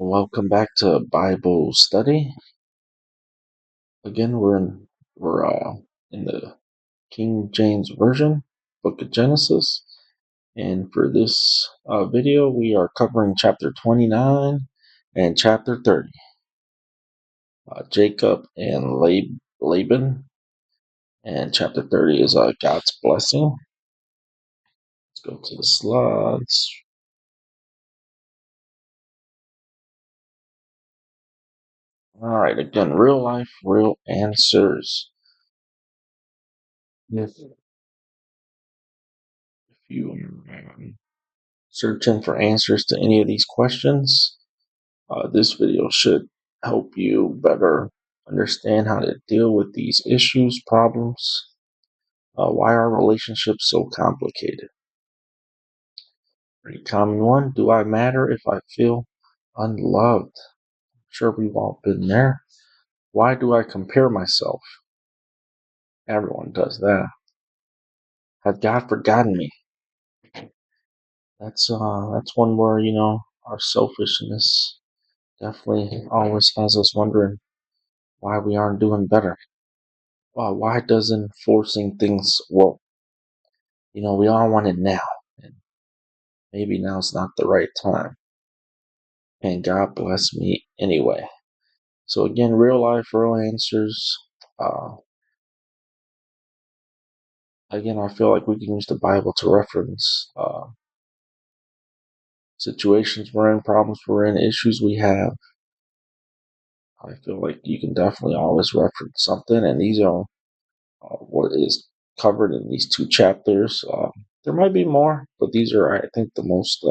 Welcome back to Bible study. Again, we're in the King James Version, Book of Genesis, and for this video, we are covering chapter 29 and chapter 30. Jacob and Laban, and chapter 30 is God's blessing. Let's go to the slides. All right, again, real life, real answers. If you searching for answers to any of these questions, this video should help you better understand how to deal with these issues, problems, why are relationships so complicated. Pretty common one, do I matter if I feel unloved? I'm sure we've all been there. Why do I compare myself? Everyone does that. Has God forgotten me? That's one where, our selfishness definitely always has us wondering why we aren't doing better. Why doesn't forcing things work? We all want it now, and maybe now's not the right time. And God bless me anyway. So again, real life, real answers. Again, I feel like we can use the Bible to reference situations we're in, problems we're in, issues we have. I feel like you can definitely always reference something, and these are what is covered in these two chapters. There might be more, but these are, I think, the most,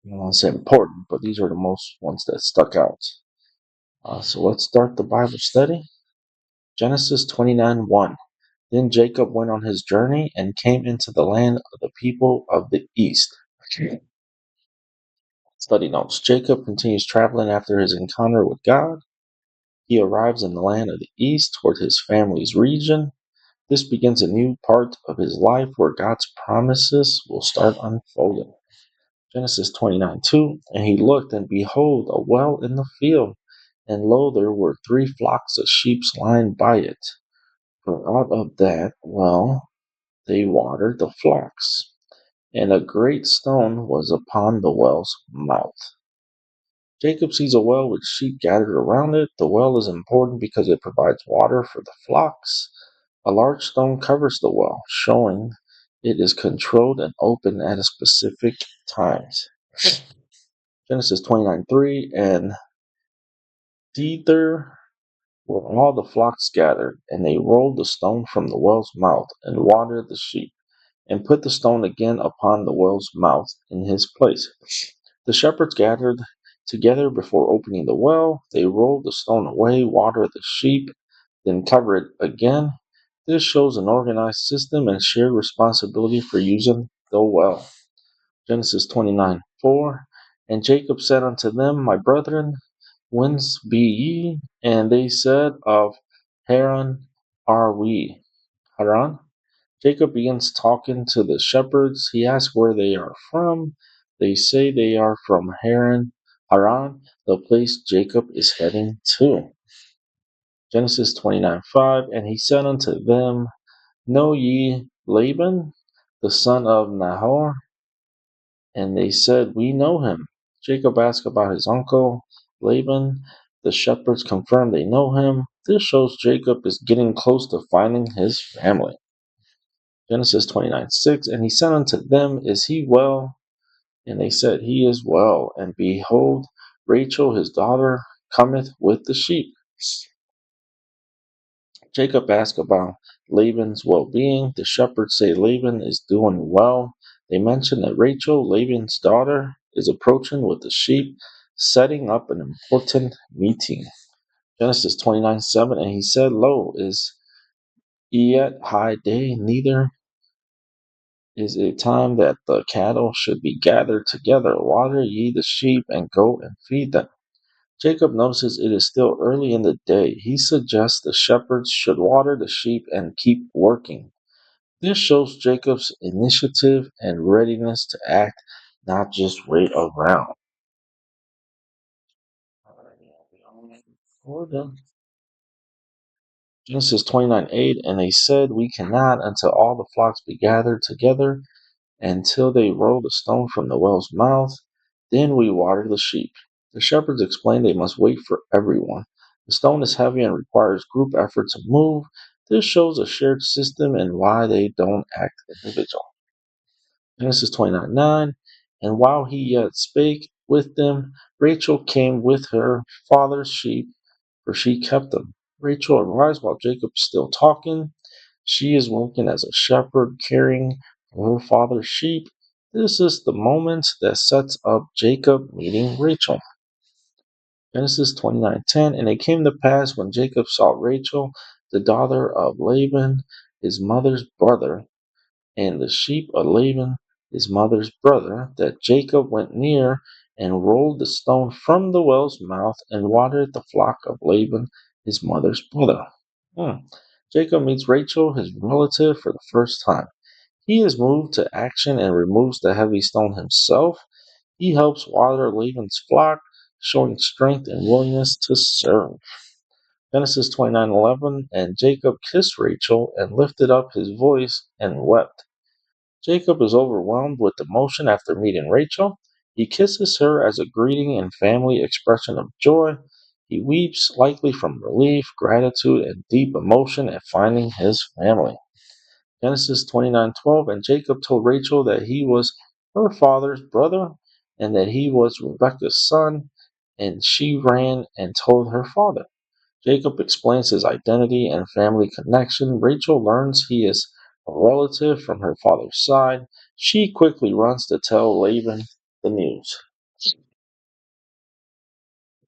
I don't want to say important, but these are the most ones that stuck out. So let's start the Bible study. Genesis 29:1. Then Jacob went on his journey and came into the land of the people of the east. Study notes. Jacob continues traveling after his encounter with God. He arrives in the land of the east toward his family's region. This begins a new part of his life where God's promises will start unfolding. Genesis 29:2. And he looked, and behold, a well in the field, and lo, there were 3 flocks of sheep lying by it. For out of that well they watered the flocks. And a great stone was upon the well's mouth. Jacob sees a well with sheep gathered around it. The well is important because it provides water for the flocks. A large stone covers the well, showing it is controlled and open at a specific times. Genesis 29:3. And thither were all the flocks gathered, and they rolled the stone from the well's mouth, and watered the sheep, and put the stone again upon the well's mouth in his place. The shepherds gathered together before opening the well. They rolled the stone away, watered the sheep, then cover it again. This shows an organized system and shared responsibility for using the well. Genesis 29:4. And Jacob said unto them, My brethren, whence be ye? And they said, Of Haran are we. Haran? Jacob begins talking to the shepherds. He asks where they are from. They say they are from Haran, the place Jacob is heading to. Genesis 29:5. And he said unto them, Know ye Laban, the son of Nahor? And they said, We know him. Jacob asked about his uncle Laban. The shepherds confirm they know him. This shows Jacob is getting close to finding his family. Genesis 29:6. And he said unto them, Is he well? And they said, He is well. And behold, Rachel his daughter cometh with the sheep. Jacob asked about Laban's well-being. The shepherds say Laban is doing well. They mention that Rachel, Laban's daughter, is approaching with the sheep, setting up an important meeting. Genesis 29:7. And he said, Lo, is yet high day, neither is a time that the cattle should be gathered together. Water ye the sheep, and go and feed them. Jacob notices it is still early in the day. He suggests the shepherds should water the sheep and keep working. This shows Jacob's initiative and readiness to act not just wait around. Genesis 29:8, and they said, we cannot until all the flocks be gathered together, until they roll the stone from the well's mouth. Then we water the sheep. The shepherds explained they must wait for everyone. The stone is heavy and requires group effort to move. This shows a shared system and why they don't act individual. Genesis 29:9, and while he yet spake with them, Rachel came with her father's sheep, for she kept them. Rachel arose while Jacob's still talking. She is working as a shepherd, caring for her father's sheep. This is the moment that sets up Jacob meeting Rachel. Genesis 29:10, and it came to pass when Jacob saw Rachel, the daughter of Laban, his mother's brother, and the sheep of Laban, his mother's brother, that Jacob went near and rolled the stone from the well's mouth and watered the flock of Laban, his mother's brother. Hmm. Jacob meets Rachel, his relative, for the first time. He is moved to action and removes the heavy stone himself. He helps water Laban's flock, showing strength and willingness to serve. Genesis 29:11, and Jacob kissed Rachel and lifted up his voice and wept. Jacob is overwhelmed with emotion after meeting Rachel. He kisses her as a greeting and family expression of joy. He weeps, likely from relief, gratitude, and deep emotion at finding his family. Genesis 29:12, and Jacob told Rachel that he was her father's brother and that he was Rebekah's son, and she ran and told her father. Jacob explains his identity and family connection. Rachel learns he is a relative from her father's side. She quickly runs to tell Laban the news.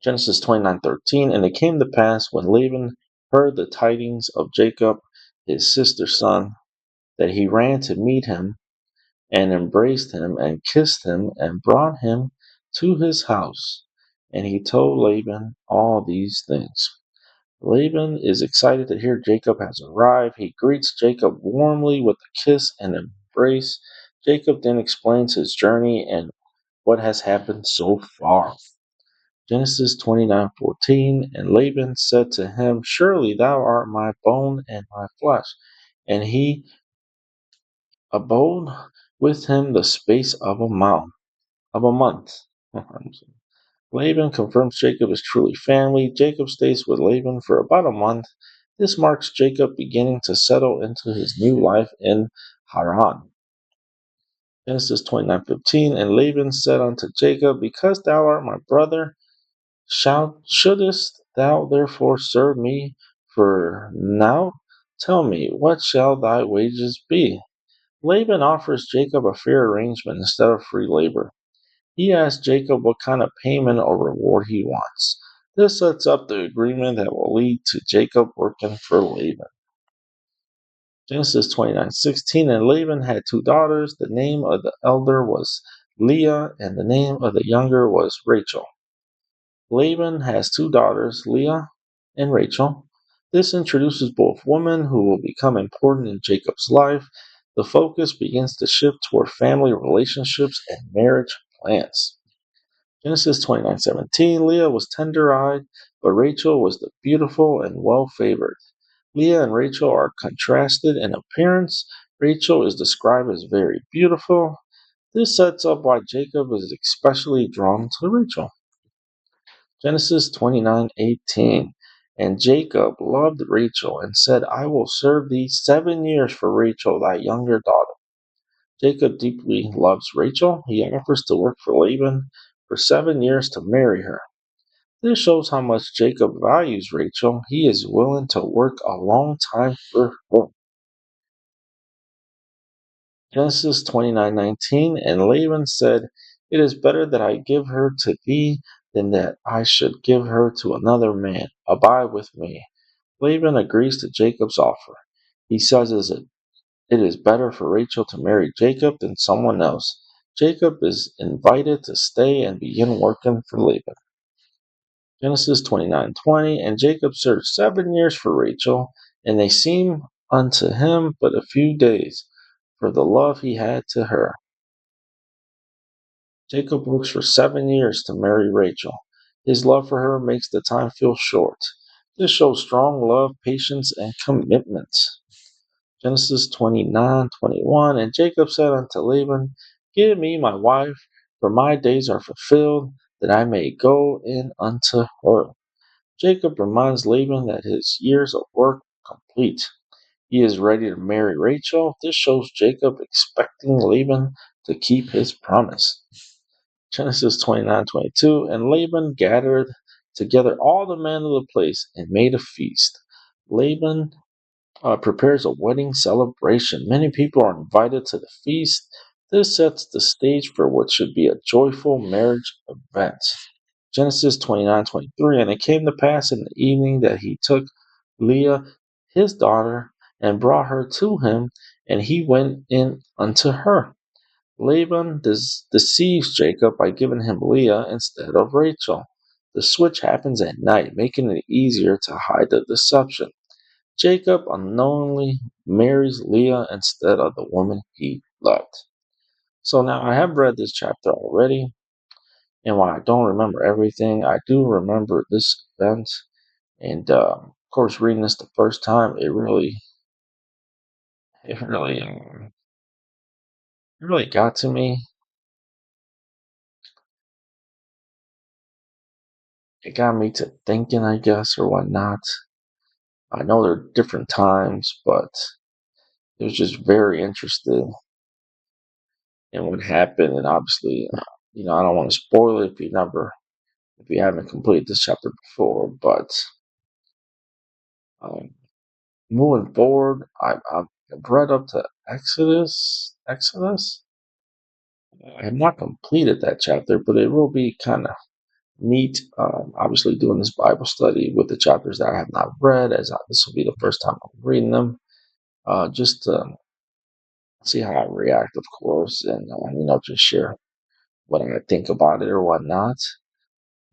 Genesis 29:13, and it came to pass when Laban heard the tidings of Jacob, his sister's son, that he ran to meet him and embraced him and kissed him and brought him to his house. And he told Laban all these things. Laban is excited to hear Jacob has arrived. He greets Jacob warmly with a kiss and embrace. Jacob then explains his journey and what has happened so far. Genesis 29:14, and Laban said to him, surely thou art my bone and my flesh. And he abode with him the space of a month. Laban confirms Jacob is truly family. Jacob stays with Laban for about a month. This marks Jacob beginning to settle into his new life in Haran. Genesis 29:15, and Laban said unto Jacob, because thou art my brother, shouldest thou therefore serve me? For now, tell me, what shall thy wages be? Laban offers Jacob a fair arrangement instead of free labor. He asks Jacob what kind of payment or reward he wants. This sets up the agreement that will lead to Jacob working for Laban. Genesis 29:16, and Laban had two daughters. The name of the elder was Leah, and the name of the younger was Rachel. Laban has two daughters, Leah and Rachel. This introduces both women who will become important in Jacob's life. The focus begins to shift toward family relationships and marriage plans. Genesis 29:17, Leah was tender-eyed, but Rachel was the beautiful and well-favored. Leah and Rachel are contrasted in appearance. Rachel is described as very beautiful. This sets up why Jacob is especially drawn to Rachel. Genesis 29:18, and Jacob loved Rachel and said, I will serve thee 7 years for Rachel, thy younger daughter. Jacob deeply loves Rachel. He offers to work for Laban for 7 years to marry her. This shows how much Jacob values Rachel. He is willing to work a long time for her. Genesis 29:19, and Laban said, it is better that I give her to thee than that I should give her to another man. Abide with me. Laban agrees to Jacob's offer. He says it is better for Rachel to marry Jacob than someone else. Jacob is invited to stay and begin working for Laban. Genesis 29:20, and Jacob served 7 years for Rachel, and they seemed unto him but a few days, for the love he had to her. Jacob works for 7 years to marry Rachel. His love for her makes the time feel short. This shows strong love, patience, and commitment. Genesis 29:21. And Jacob said unto Laban, give me my wife, for my days are fulfilled, that I may go in unto her. Jacob reminds Laban that his years of work are complete. He is ready to marry Rachel. This shows Jacob expecting Laban to keep his promise. Genesis 29:22. And Laban gathered together all the men of the place and made a feast. Laban prepares a wedding celebration. Many people are invited to the feast. This sets the stage for what should be a joyful marriage event. Genesis 29:23. And it came to pass in the evening that he took Leah, his daughter, and brought her to him, and he went in unto her. Laban deceives Jacob by giving him Leah instead of Rachel. The switch happens at night, making it easier to hide the deception. Jacob unknowingly marries Leah instead of the woman he loved. So now I have read this chapter already, and while I don't remember everything, I do remember this event. And of course, reading this the first time, it really got to me. It got me to thinking, I guess, or whatnot. I know there are different times, but it was just very interested in what happened. And obviously, I don't want to spoil it if you haven't completed this chapter before. But um, moving forward, I've read up to Exodus. Exodus. I have not completed that chapter, but it will be kind of neat. Obviously, doing this Bible study with the chapters that I have not read, this will be the first time I'm reading them. Just to see how I react, of course, and just share what I think about it or whatnot.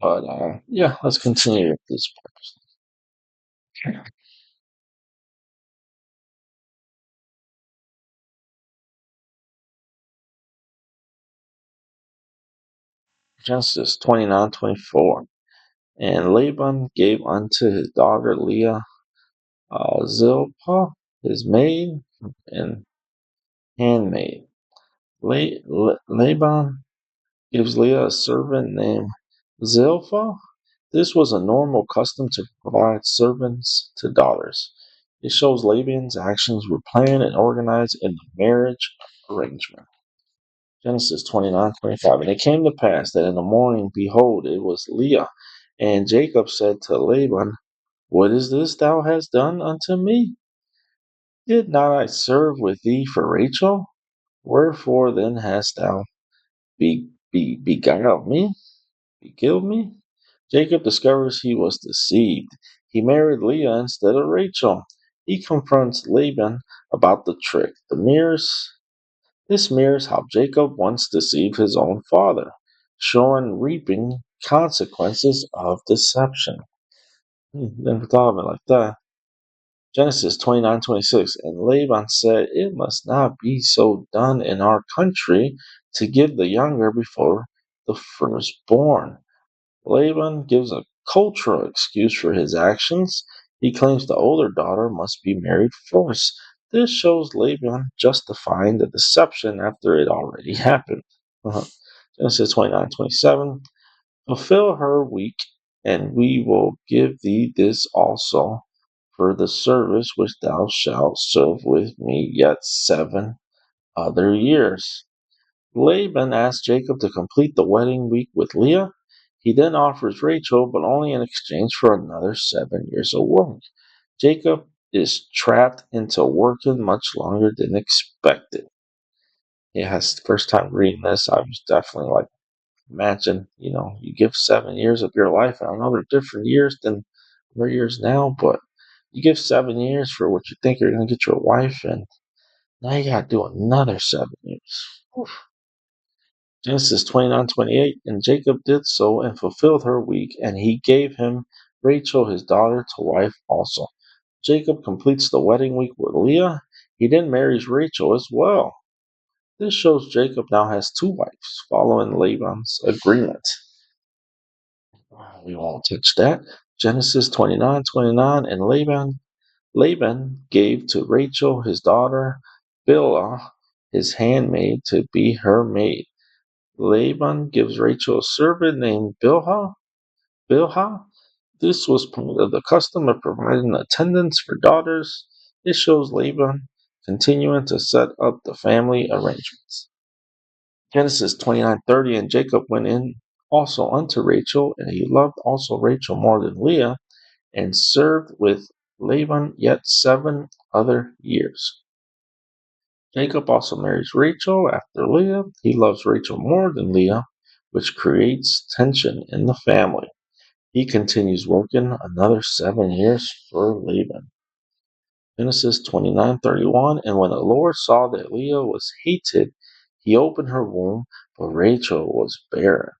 But yeah, let's continue with this. Genesis 29:24. And Laban gave unto his daughter Leah Zilpah, his maid and handmaid. Laban gives Leah a servant named Zilpah. This was a normal custom to provide servants to daughters. It shows Laban's actions were planned and organized in the marriage arrangement. Genesis 29:25. And it came to pass that in the morning, behold, it was Leah. And Jacob said to Laban, what is this thou hast done unto me? Did not I serve with thee for Rachel? Wherefore then hast thou beguiled me? Beguiled me? Jacob discovers he was deceived. He married Leah instead of Rachel. He confronts Laban about the trick. This mirrors how Jacob once deceived his own father, showing reaping consequences of deception. Never thought of it like that. Genesis 29:26. And Laban said, it must not be so done in our country to give the younger before the firstborn. Laban gives a cultural excuse for his actions. He claims the older daughter must be married first. This shows Laban justifying the deception after it already happened. Genesis 29:27. Fulfill her week, and we will give thee this also for the service which thou shalt serve with me yet 7 other years. Laban asked Jacob to complete the wedding week with Leah. He then offers Rachel, but only in exchange for another 7 years of work. Jacob is trapped into working much longer than expected. Yeah, first time reading this, I was definitely like, imagine, you give 7 years of your life. I know they're different years than our years now, but you give 7 years for what you think you're going to get your wife, and now you got to do another 7 years. Oof. Genesis 29:28. And Jacob did so and fulfilled her week, and he gave him Rachel his daughter to wife also. Jacob completes the wedding week with Leah. He then marries Rachel as well. This shows Jacob now has two wives, following Laban's agreement. We won't touch that. Genesis 29:29, and Laban gave to Rachel his daughter Bilhah, his handmaid, to be her maid. Laban gives Rachel a servant named Bilhah. This was part of the custom of providing attendants for daughters. It shows Laban continuing to set up the family arrangements. Genesis 29:30, and Jacob went in also unto Rachel, and he loved also Rachel more than Leah, and served with Laban yet 7 other years. Jacob also marries Rachel after Leah. He loves Rachel more than Leah, which creates tension in the family. He continues working another 7 years for Laban. Genesis 29:31, and when the Lord saw that Leah was hated, he opened her womb, but Rachel was barren.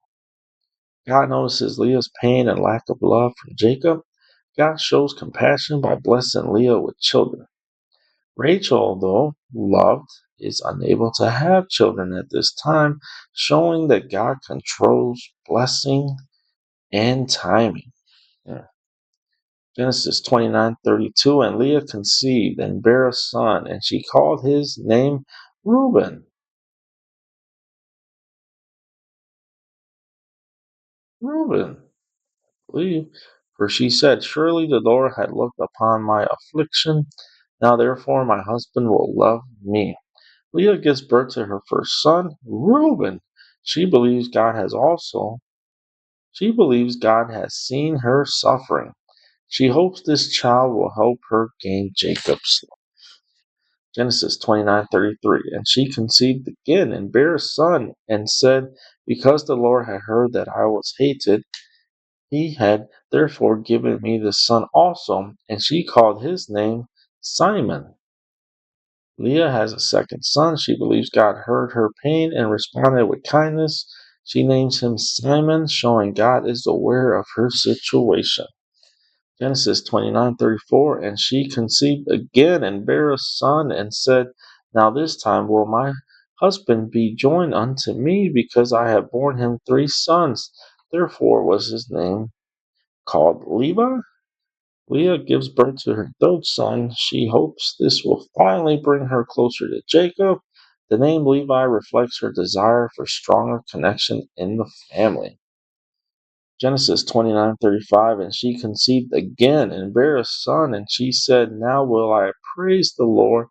God notices Leah's pain and lack of love from Jacob. God shows compassion by blessing Leah with children. Rachel, though loved, is unable to have children at this time, showing that God controls blessing and timing. Yeah. Genesis 29:32, and Leah conceived and bare a son, and she called his name Reuben. Reuben, believe. For she said, surely the Lord had looked upon my affliction. Now therefore my husband will love me. Leah gives birth to her first son, Reuben. She believes God has also she believes God has seen her suffering. She hopes this child will help her gain Jacob's. Genesis 29:33, and she conceived again and bare a son, and said, because the Lord had heard that I was hated, he had therefore given me this son also, and she called his name Simon. Leah has a second son. She believes God heard her pain and responded with kindness. She names him Simon, showing God is aware of her situation. Genesis 29:34, and she conceived again and bare a son, and said, now this time will my husband be joined unto me, because I have borne him 3 sons. Therefore was his name called Levi. Leah gives birth to her third son. She hopes this will finally bring her closer to Jacob. The name Levi reflects her desire for stronger connection in the family. Genesis 29:35, and she conceived again and bare a son, and she said, now will I praise the Lord.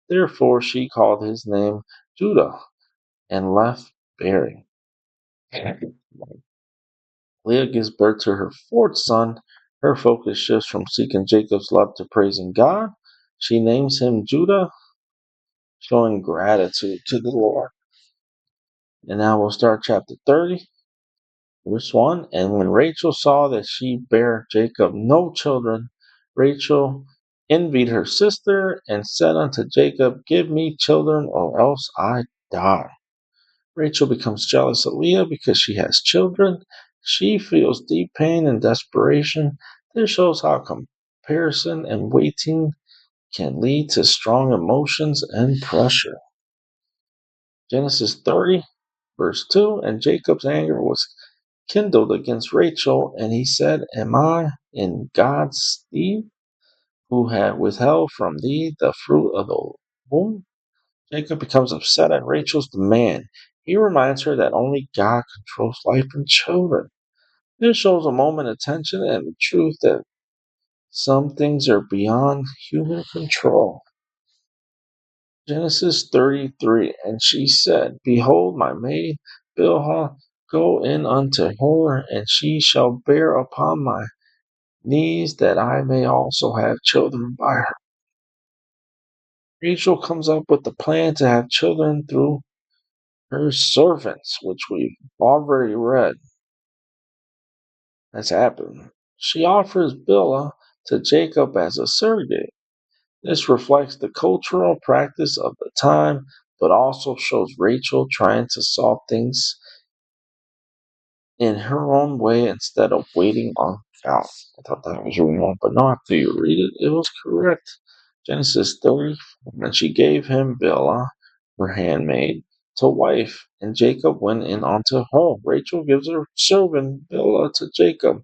Therefore she called his name Judah, and left bearing. Leah gives birth to her fourth son. Her focus shifts from seeking Jacob's love to praising God. She names him Judah, showing gratitude to the Lord. And now we'll start chapter 30, verse 1. And when Rachel saw that she bare Jacob no children, Rachel envied her sister and said unto Jacob, give me children, or else I die. Rachel becomes jealous of Leah because she has children. She feels deep pain and desperation. This shows how comparison and waiting can lead to strong emotions and pressure. Genesis 30, verse 2, and Jacob's anger was kindled against Rachel, and he said, am I in God's stead, who had withheld from thee the fruit of the womb? Jacob becomes upset at Rachel's demand. He reminds her that only God controls life and children. This shows a moment of tension and the truth that some things are beyond human control. Genesis 33, and she said, behold, my maid Bilhah, go in unto her, and she shall bear upon my knees, that I may also have children by her. Rachel comes up with the plan to have children through her servants, which we've already read has happened. She offers Bilhah to Jacob as a surrogate. This reflects the cultural practice of the time, but also shows Rachel trying to solve things in her own way instead of waiting on God. I thought that was wrong, but no, after you read it, it was correct. Genesis 30, and she gave him Bilhah, her handmaid, to wife, and Jacob went in unto her. Rachel gives her servant Bilhah to Jacob.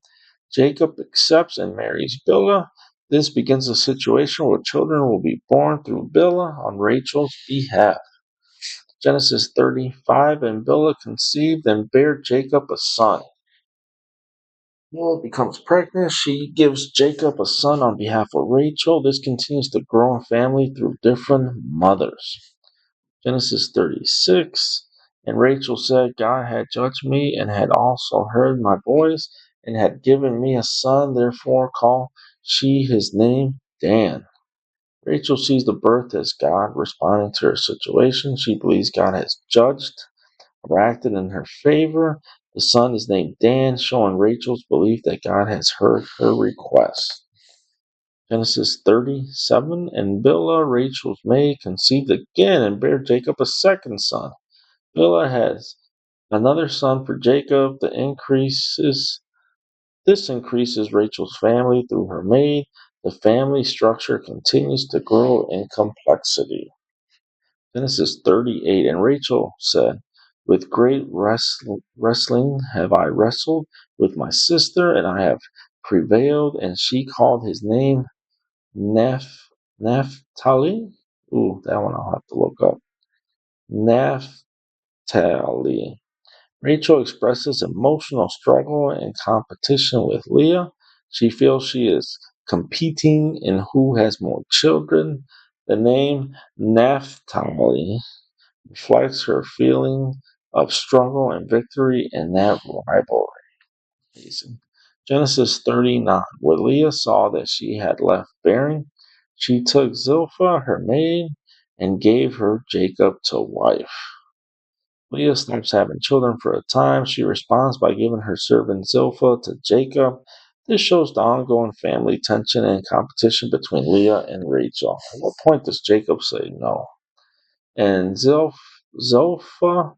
Jacob accepts and marries Bilhah. This begins a situation where children will be born through Bilhah on Rachel's behalf. Genesis 35, and Bilhah conceived and bare Jacob a son. Leah becomes pregnant. She gives Jacob a son on behalf of Rachel. This continues to grow in family through different mothers. Genesis 36. And Rachel said, God had judged me and had also heard my voice and had given me a son. Therefore called she his name Dan. Rachel sees the birth as God responding to her situation. She believes God has judged or acted in her favor. The son is named Dan, showing Rachel's belief that God has heard her request. Genesis 37, and Bilhah, Rachel's maid, conceived again and bare Jacob a second son. Bilhah has another son for Jacob. This increases Rachel's family through her maid. The family structure continues to grow in complexity. Genesis 38, and Rachel said, with great wrestling have I wrestled with my sister, and I have prevailed. And she called his name Naphtali. Ooh, that one I'll have to look up. Naphtali. Rachel expresses emotional struggle and competition with Leah. She feels she is competing in who has more children. The name Naphtali reflects her feeling of struggle and victory in that rivalry. Amazing. Genesis 39. When Leah saw that she had left bearing, she took Zilpah, her maid, and gave her Jacob to wife. Leah stops having children for a time. She responds by giving her servant Zilpah to Jacob. This shows the ongoing family tension and competition between Leah and Rachel. At what point does Jacob say no? And Zilpah,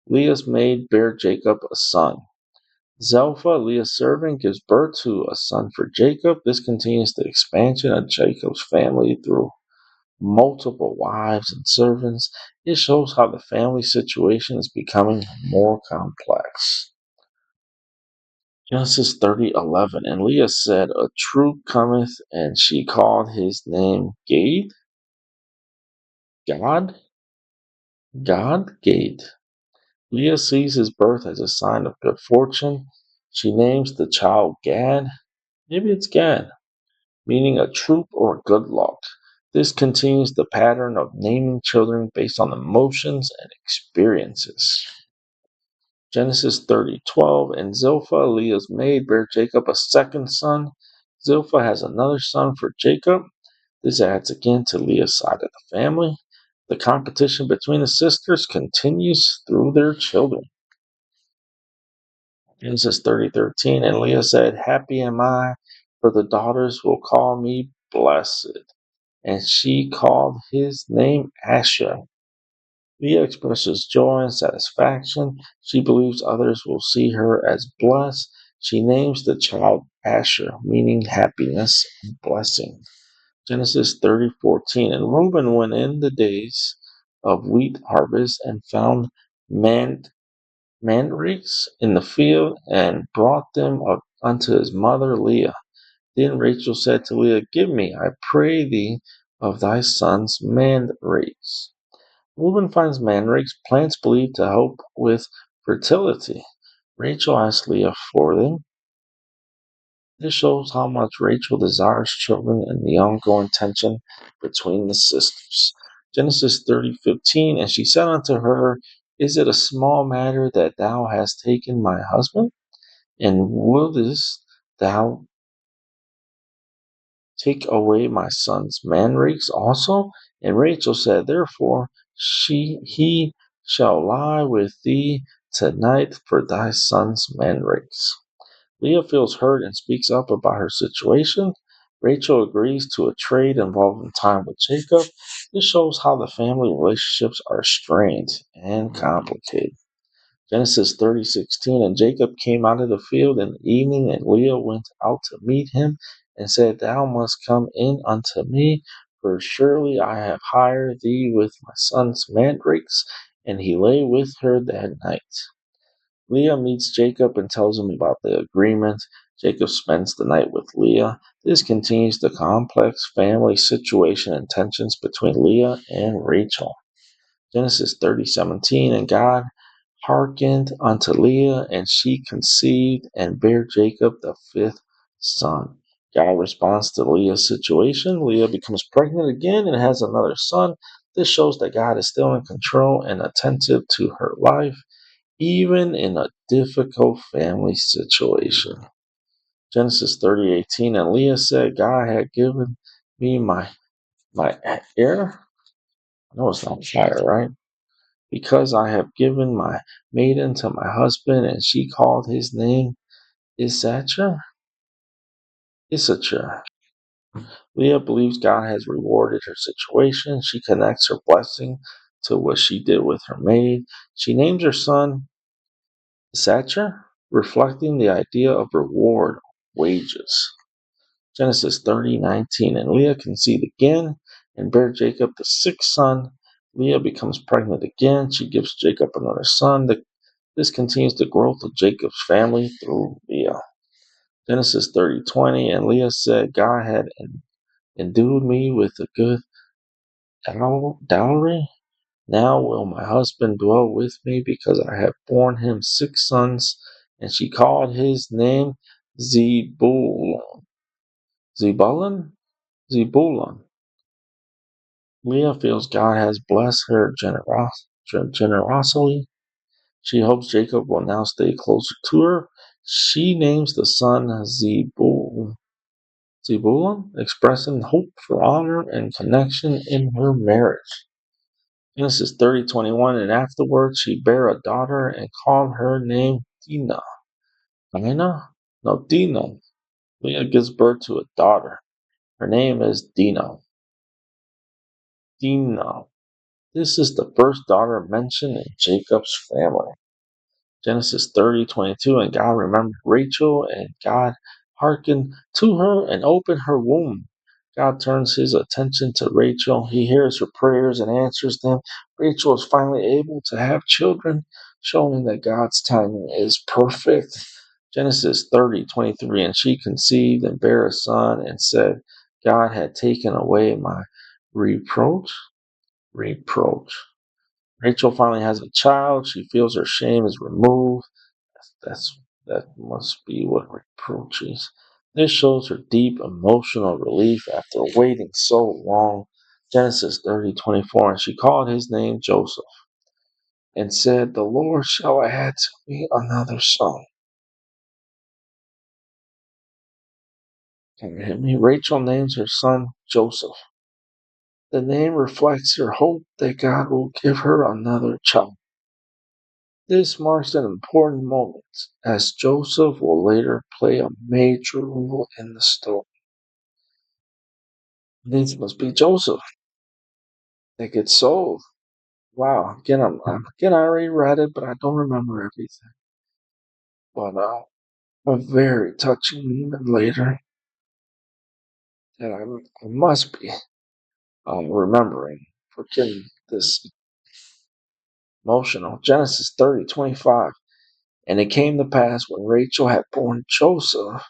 Leah's maid, bare Jacob a son. Zilpah, Leah's servant, gives birth to a son for Jacob. This continues the expansion of Jacob's family through multiple wives and servants. It shows how the family situation is becoming more complex. Genesis 30:11, and Leah said, a troop cometh, and she called his name Gad. Gad. Leah sees his birth as a sign of good fortune. She names the child Gad. Maybe it's Gad, meaning a troop or good luck. This continues the pattern of naming children based on emotions and experiences. Genesis 30:12, and Zilpah, Leah's maid, bare Jacob a second son. Zilpah has another son for Jacob. This adds again to Leah's side of the family. The competition between the sisters continues through their children. Genesis 30:13, and Leah said, happy am I, for the daughters will call me blessed. And she called his name Asher. Leah expresses joy and satisfaction. She believes others will see her as blessed. She names the child Asher, meaning happiness and blessing. Genesis 30:14, and Reuben went in the days of wheat harvest and found mandrakes in the field and brought them up unto his mother Leah. Then Rachel said to Leah, give me, I pray thee, of thy sons mandrakes. Reuben finds mandrakes, plants believed to help with fertility. Rachel asks Leah for them. This shows how much Rachel desires children and the ongoing tension between the sisters. Genesis 30:15, and she said unto her, is it a small matter that thou hast taken my husband? And wouldest thou take away my son's mandrakes also? And Rachel said, therefore he shall lie with thee tonight for thy son's mandrakes. Leah feels hurt and speaks up about her situation. Rachel agrees to a trade involving time with Jacob. This shows how the family relationships are strained and complicated. Genesis 30:16, and Jacob came out of the field in the evening, and Leah went out to meet him, and said, thou must come in unto me, For surely I have hired thee with my son's mandrakes. And he lay with her that night. Leah meets Jacob and tells him about the agreement. Jacob spends the night with Leah. This continues the complex family situation and tensions between Leah and Rachel. Genesis 30:17, and God hearkened unto Leah, and she conceived and bare Jacob the fifth son. God responds to Leah's situation. Leah becomes pregnant again and has another son. This shows that God is still in control and attentive to her life, even in a difficult family situation. Genesis 30:18, and Leah said, God had given me my heir. No, it's not fire, right? Because I have given my maiden to my husband, and she called his name Issachar. Issachar. Leah believes God has rewarded her situation. She connects her blessing to what she did with her maid. She names her son Issachar, reflecting the idea of reward, wages. Genesis 30:19, and Leah conceived again and bare Jacob the sixth son. Leah becomes pregnant again. She gives Jacob another son. This continues the growth of Jacob's family through Leah. Genesis 30:20, and Leah said, God had endued me with a good dowry. Now will my husband dwell with me, because I have borne him six sons. And she called his name Zebulun. Zebulun? Zebulun. Leah feels God has blessed her generosity. She hopes Jacob will now stay closer to her. She names the son Zebulun, expressing hope for honor and connection in her marriage. Genesis 30:21, and afterwards she bare a daughter and called her name Dinah. Dinah? No, Dinah. Leah gives birth to a daughter. Her name is Dinah. Dinah. This is the first daughter mentioned in Jacob's family. Genesis 30:22, and God remembered Rachel, and God hearkened to her and opened her womb. God turns his attention to Rachel. He hears her prayers and answers them. Rachel is finally able to have children, showing that God's timing is perfect. Genesis 30:23, and she conceived and bare a son and said, God had taken away my reproach. Reproach. Rachel finally has a child. She feels her shame is removed. That's that must be what reproach is. This shows her deep emotional relief after waiting so long. Genesis 30:24, and she called his name Joseph and said, the Lord shall add to me another son. Can you hear me? Rachel names her son Joseph. The name reflects her hope that God will give her another child. This marks an important moment, as Joseph will later play a major role in the story. This must be Joseph that gets sold. Wow, again, I already read it, but I don't remember everything. But a very touching moment later that I must be remembering for getting this emotional. Genesis 30:25. And it came to pass, when Rachel had borne Joseph,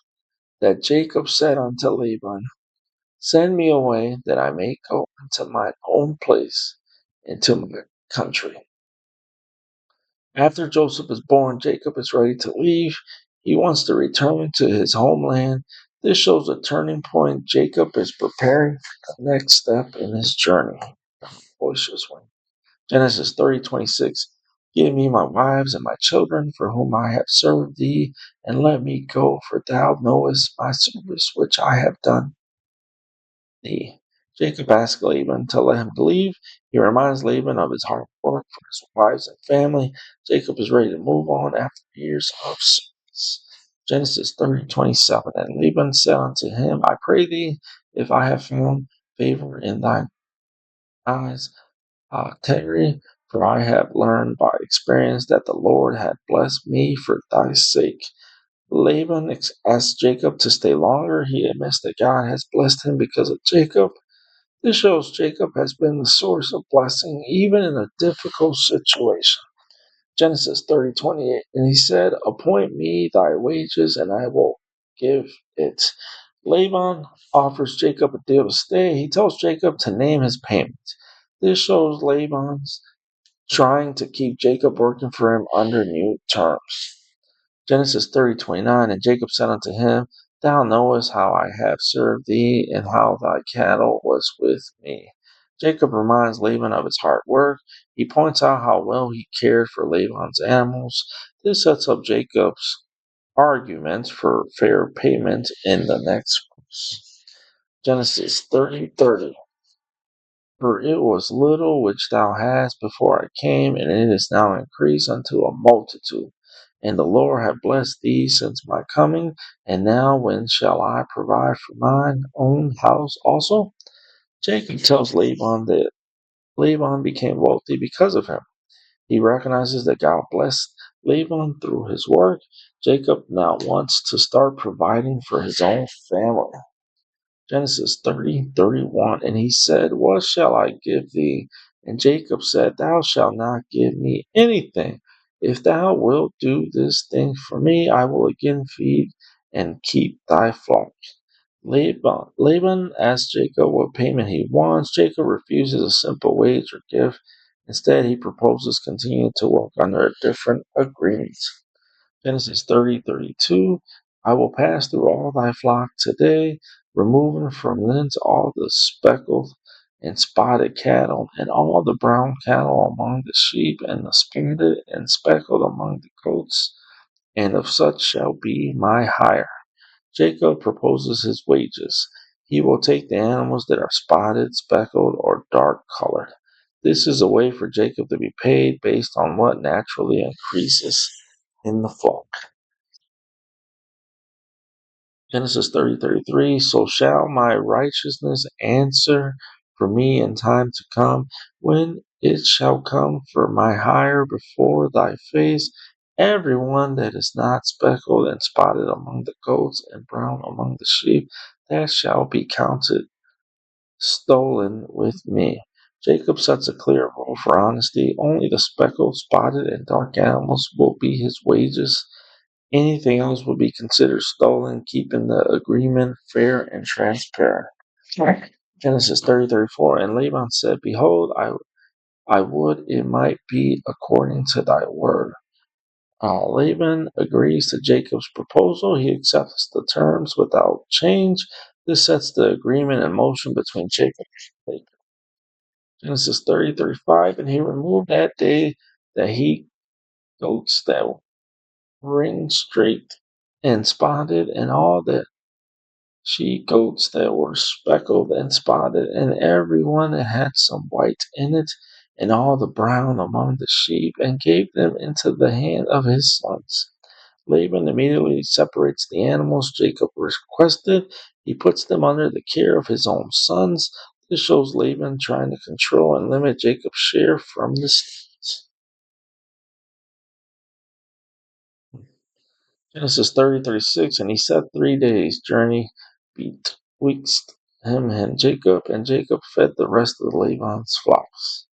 that Jacob said unto Laban, send me away, that I may go into mine own place, into my country. After Joseph is born, Jacob is ready to leave. He wants to return to his homeland. This shows a turning point. Jacob is preparing for the next step in his journey. Voices one. Genesis 30:26. Give me my wives and my children, for whom I have served thee, and let me go, for thou knowest my service which I have done thee. Jacob asks Laban to let him leave. He reminds Laban of his hard work for his wives and family. Jacob is ready to move on after years of service. Genesis 30:27. And Laban said unto him, I pray thee, if I have found favor in thine eyes, tarry, for I have learned by experience that the Lord hath blessed me for thy sake. Laban asks Jacob to stay longer. He admits that God has blessed him because of Jacob. This shows Jacob has been the source of blessing even in a difficult situation. Genesis 30:28. And he said, appoint me thy wages, and I will give it. Laban offers Jacob a deal to stay. He tells Jacob to name his payment. This shows Laban's trying to keep Jacob working for him under new terms. Genesis 30:29. And Jacob said unto him, thou knowest how I have served thee, and how thy cattle was with me. Jacob reminds Laban of his hard work. He points out how well he cared for Laban's animals. This sets up Jacob's argument for fair payment in the next verse. Genesis 30:30. For it was little which thou hadst before I came, and it is now increased unto a multitude. And the Lord hath blessed thee since my coming. And now when shall I provide for mine own house also? Jacob tells Laban that Laban became wealthy because of him. He recognizes that God blessed Laban through his work. Jacob now wants to start providing for his own family. Genesis 30:31. And he said, what shall I give thee? And Jacob said, thou shalt not give me anything. If thou wilt do this thing for me, I will again feed and keep thy flock. Laban asks Jacob what payment he wants. Jacob refuses a simple wage or gift. Instead, he proposes continuing to work under a different agreement. Genesis 30:32. I will pass through all thy flock today, removing from thence all the speckled and spotted cattle, and all the brown cattle among the sheep, and the spotted and speckled among the goats, and of such shall be my hire. Jacob proposes his wages. He will take the animals that are spotted, speckled, or dark colored. This is a way for Jacob to be paid based on what naturally increases in the flock. Genesis 30:33. So shall my righteousness answer for me in time to come, when it shall come for my hire before thy face. Everyone that is not speckled and spotted among the goats and brown among the sheep, that shall be counted stolen with me. Jacob sets a clear rule for honesty. Only the speckled, spotted, and dark animals will be his wages. Anything else would be considered stolen, keeping the agreement fair and transparent. Right. Genesis 30:34. And Laban said, behold, I would it might be according to thy word. Laban agrees to Jacob's proposal. He accepts the terms without change. This sets the agreement in motion between Jacob and Laban. Genesis 30:35. And he removed that day that he goats that ring straight and spotted, and all the she goats that were speckled and spotted, and every one that had some white in it, and all the brown among the sheep, and gave them into the hand of his sons. Laban immediately separates the animals Jacob requested. He puts them under the care of his own sons. This shows Laban trying to control and limit Jacob's share from the steeds. Genesis 30:36. And he said 3 days' journey betwixt him and Jacob fed the rest of Laban's flocks.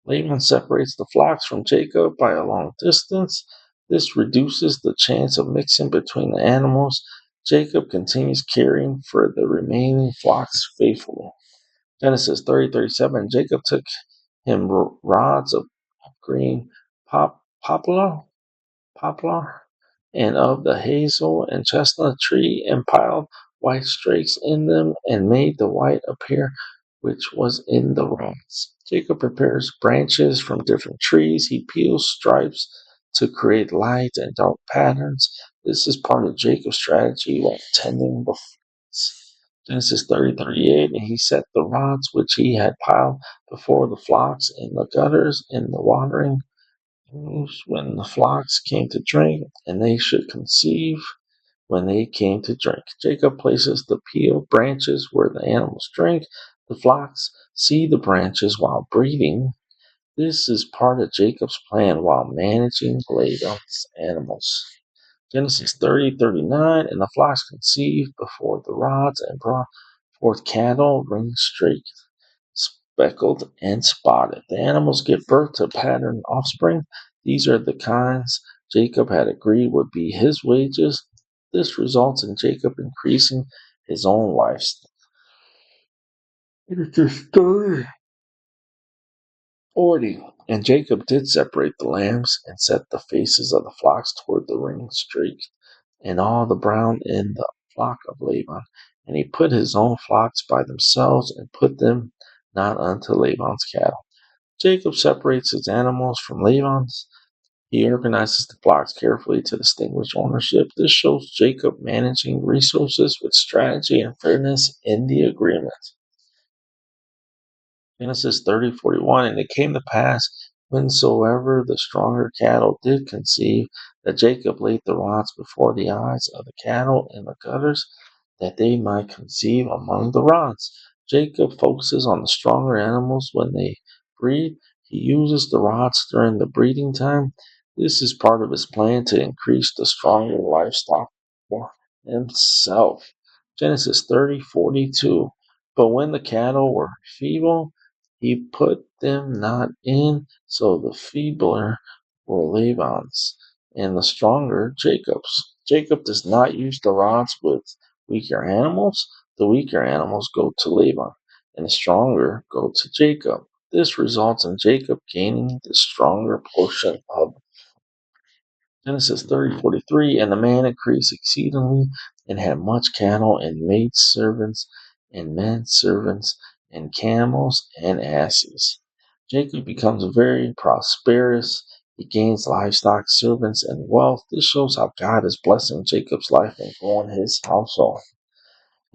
Laban separates the flocks from Jacob by a long distance. This reduces the chance of mixing between the animals. Jacob continues caring for the remaining flocks faithfully. Genesis 30:37. Jacob took him rods of green poplar poplar, and of the hazel and chestnut tree, and piled white streaks in them, and made the white appear which was in the rods. Jacob prepares branches from different trees. He peels stripes to create light and dark patterns. This is part of Jacob's strategy when tending the flocks. Genesis 30:38. And he set the rods which he had piled before the flocks in the gutters in the watering when the flocks came to drink, and they should conceive when they came to drink. Jacob places the peeled branches where the animals drink. The flocks see the branches while breeding. This is part of Jacob's plan while managing Laban's animals. Genesis 30:39. And the flocks conceived before the rods and brought forth cattle ring straight. speckled, and spotted. The animals give birth to pattern offspring. These are the kinds Jacob had agreed would be his wages. This results in Jacob increasing his own lifestyle. It's a story. 40. And Jacob did separate the lambs and set the faces of the flocks toward the ring streak and all the brown in the flock of Laban. And he put his own flocks by themselves and put them not unto Laban's cattle. Jacob separates his animals from Laban's. He organizes the flocks carefully to distinguish ownership. This shows Jacob managing resources with strategy and fairness in the agreement. Genesis 30:41, and it came to pass, whensoever the stronger cattle did conceive, that Jacob laid the rods before the eyes of the cattle in the gutters, that they might conceive among the rods. Jacob focuses on the stronger animals when they breed. He uses the rods during the breeding time. This is part of his plan to increase the stronger livestock for himself. Genesis 30:42. But when the cattle were feeble, he put them not in, so the feebler were Laban's, and the stronger Jacob's. Jacob does not use the rods with weaker animals. The weaker animals go to Laban, and the stronger go to Jacob. This results in Jacob gaining the stronger portion of Genesis 30:43, and the man increased exceedingly and had much cattle and maid servants and men servants and camels and asses. Jacob becomes very prosperous. He gains livestock, servants, and wealth. This shows how God is blessing Jacob's life and growing his household.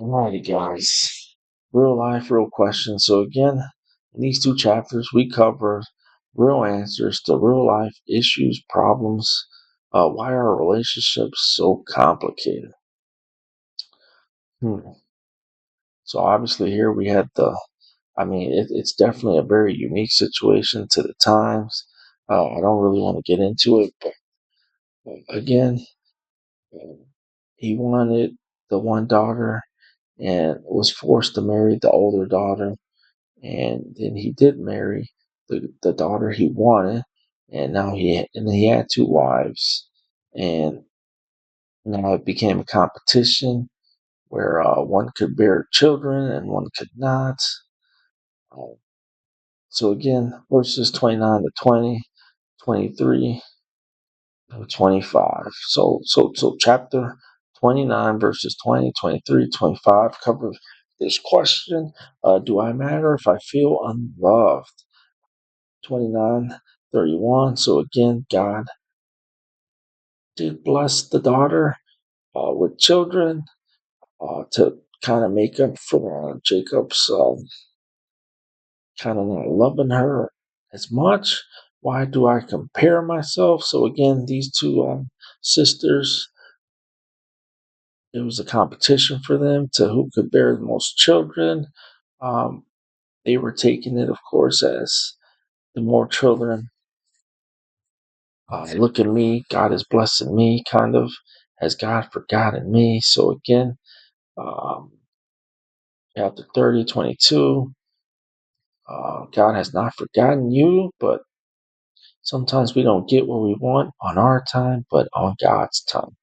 Alrighty, guys. Real life, real questions. So again, in these two chapters, we cover real answers to real life issues, problems. Why are relationships so complicated? Hmm. So obviously here we had it's definitely a very unique situation to the times. I don't really want to get into it, but again, uh, he wanted the one daughter and was forced to marry the older daughter. And then he did marry the daughter he wanted, and now he had two wives, and now it became a competition where one could bear children and one could not. Uh, so again, verses 29 to 20, 23 to 25. So chapter 29 verses 20, 23, 25 cover this question: do I matter if I feel unloved? 29:31. So again, God did bless the daughter with children to kind of make up for Jacob's kind of not loving her as much. Why do I compare myself? So again, these two sisters, it was a competition for them to who could bear the most children. Um, they were taking it, of course, as the more children, look at me, God is blessing me, kind of. Has God forgotten me? So again, um, chapter 30:22, God has not forgotten you, but sometimes we don't get what we want on our time, but on God's time.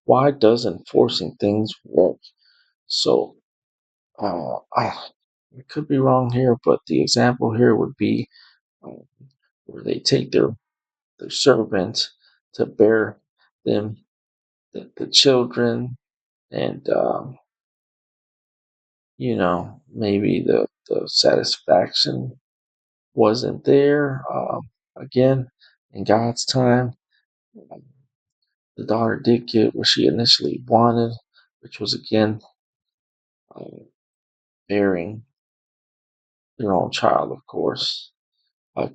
Why doesn't forcing things work? So, I could be wrong here, but the example here would be uh, where they take their servant to bear them the children, and maybe the satisfaction wasn't there. Again, in God's time, um, the daughter did get what she initially wanted, which was again uh, bearing their own child, of course.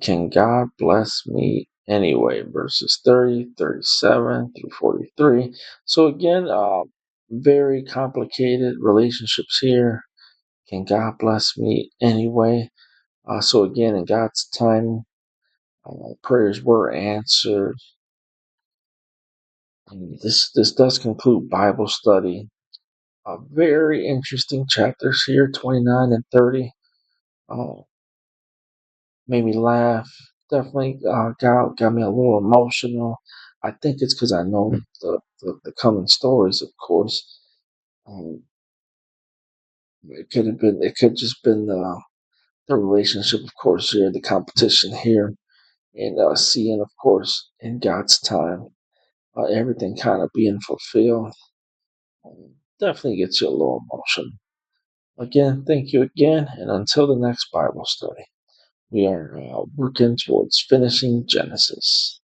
Can God bless me anyway? Verses 30, 37 through 43. So again, very complicated relationships here. Can God bless me anyway? So again, in God's time, prayers were answered. And this does conclude Bible study. Very interesting chapters here, 29 and 30. made me laugh. Definitely got me a little emotional. I think it's because I know the coming stories, of course. Um, it could just been the relationship, of course, here, the competition here, and seeing, of course, in God's time, everything kind of being fulfilled. Definitely gets you a little emotional. Again, thank you again, and until the next Bible study, we are working towards finishing Genesis.